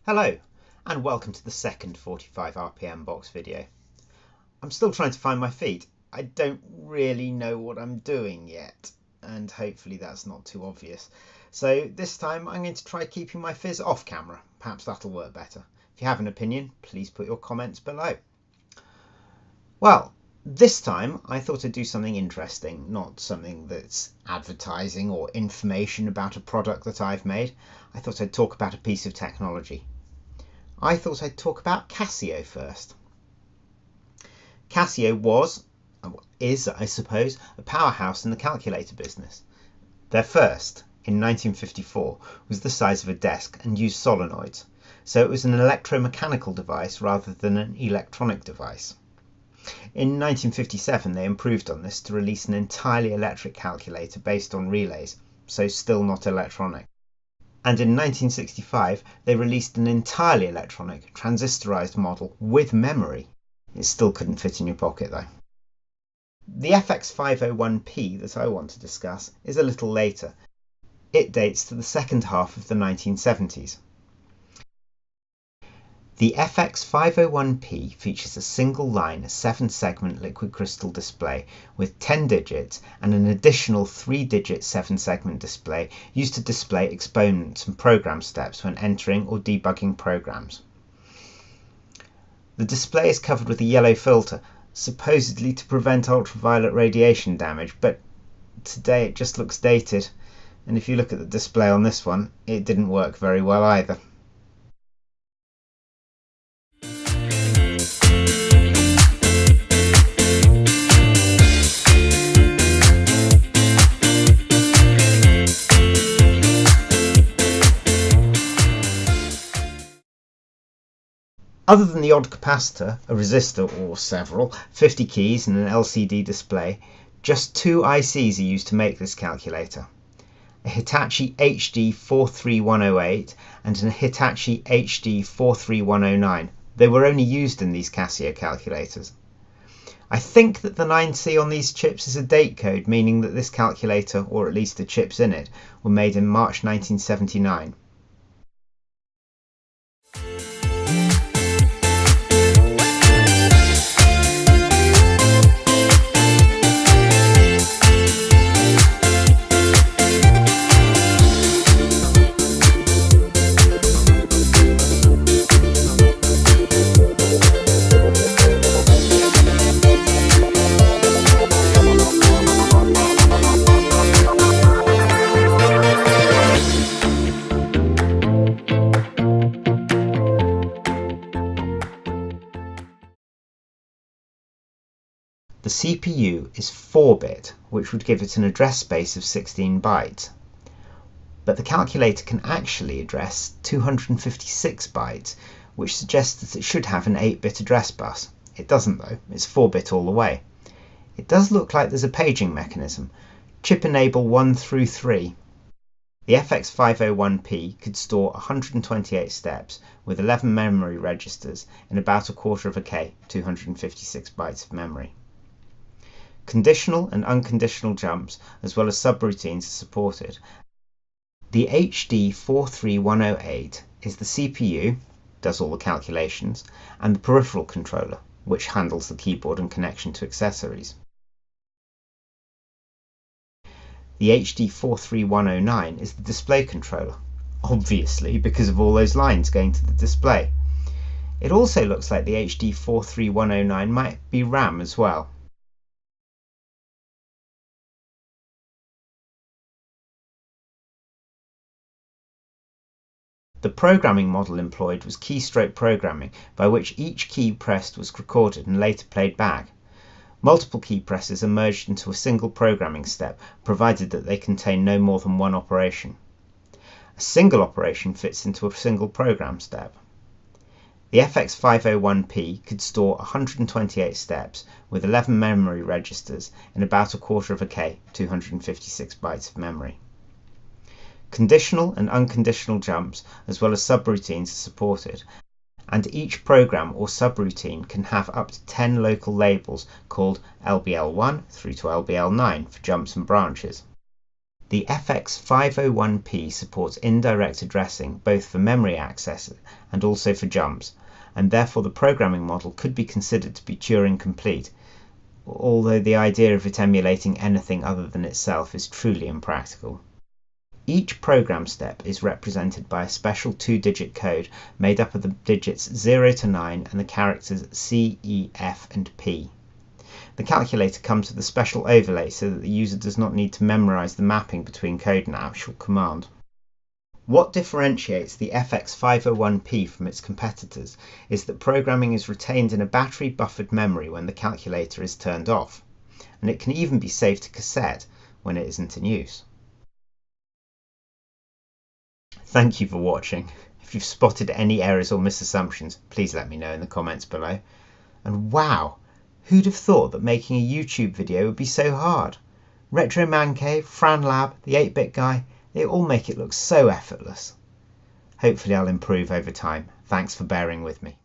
Hello and welcome to the second 45 RPM box video. I'm still trying to find my feet. I don't really know what I'm doing yet, and hopefully that's not too obvious. So this time I'm going to try keeping my fizz off camera. Perhaps that'll work better. If you have an opinion, please put your comments below. Well, this time I thought I'd do something interesting, not something that's advertising or information about a product that I've made. I thought I'd talk about a piece of technology. I thought I'd talk about Casio first. Casio is, I suppose, a powerhouse in the calculator business. Their first, in 1954, was the size of a desk and used solenoids, so it was an electromechanical device rather than an electronic device. In 1957 they improved on this to release an entirely electric calculator based on relays, so still not electronic. And in 1965 they released an entirely electronic, transistorized model with memory. It still couldn't fit in your pocket though. The FX-501P that I want to discuss is a little later. It dates to the second half of the 1970s. The FX-501P features a single line 7-segment liquid crystal display with 10 digits and an additional 3-digit 7-segment display used to display exponents and program steps when entering or debugging programs. The display is covered with a yellow filter, supposedly to prevent ultraviolet radiation damage, but today it just looks dated, and if you look at the display on this one, it didn't work very well either. Other than the odd capacitor, a resistor or several, 50 keys and an LCD display, just two ICs are used to make this calculator. A Hitachi HD 43108 and an Hitachi HD 43109. They were only used in these Casio calculators. I think that the 9C on these chips is a date code, meaning that this calculator, or at least the chips in it, were made in March 1979. The CPU is 4-bit, which would give it an address space of 16 bytes. But the calculator can actually address 256 bytes, which suggests that it should have an 8-bit address bus. It doesn't though, it's 4-bit all the way. It does look like there's a paging mechanism, chip enable 1 through 3. The FX501P could store 128 steps with 11 memory registers in about 1/4 of a K, 256 bytes of memory. Conditional and unconditional jumps, as well as subroutines, are supported. The HD 43108 is the CPU, does all the calculations, and the peripheral controller, which handles the keyboard and connection to accessories. The HD 43109 is the display controller, obviously because of all those lines going to the display. It also looks like the HD 43109 might be RAM as well. The programming model employed was keystroke programming, by which each key pressed was recorded and later played back. Multiple key presses are merged into a single programming step, provided that they contain no more than one operation. A single operation fits into a single program step. The FX501P could store 128 steps with 11 memory registers in about 1/4 of a K, 256 bytes of memory. Conditional and unconditional jumps, as well as subroutines, are supported, and each program or subroutine can have up to 10 local labels called LBL1 through to LBL9 for jumps and branches. The FX-501P supports indirect addressing both for memory access and also for jumps, and therefore the programming model could be considered to be Turing complete, although the idea of it emulating anything other than itself is truly impractical. Each program step is represented by a special 2-digit code made up of the digits 0 to 9 and the characters C, E, F and P. The calculator comes with a special overlay so that the user does not need to memorize the mapping between code and actual command. What differentiates the FX-501P from its competitors is that programming is retained in a battery buffered memory when the calculator is turned off, and it can even be saved to cassette when it isn't in use. Thank you for watching. If you've spotted any errors or misassumptions, please let me know in the comments below. And wow! Who'd have thought that making a YouTube video would be so hard? Retro Man Cave, Fran Lab, the 8-Bit Guy, they all make it look so effortless. Hopefully I'll improve over time. Thanks for bearing with me.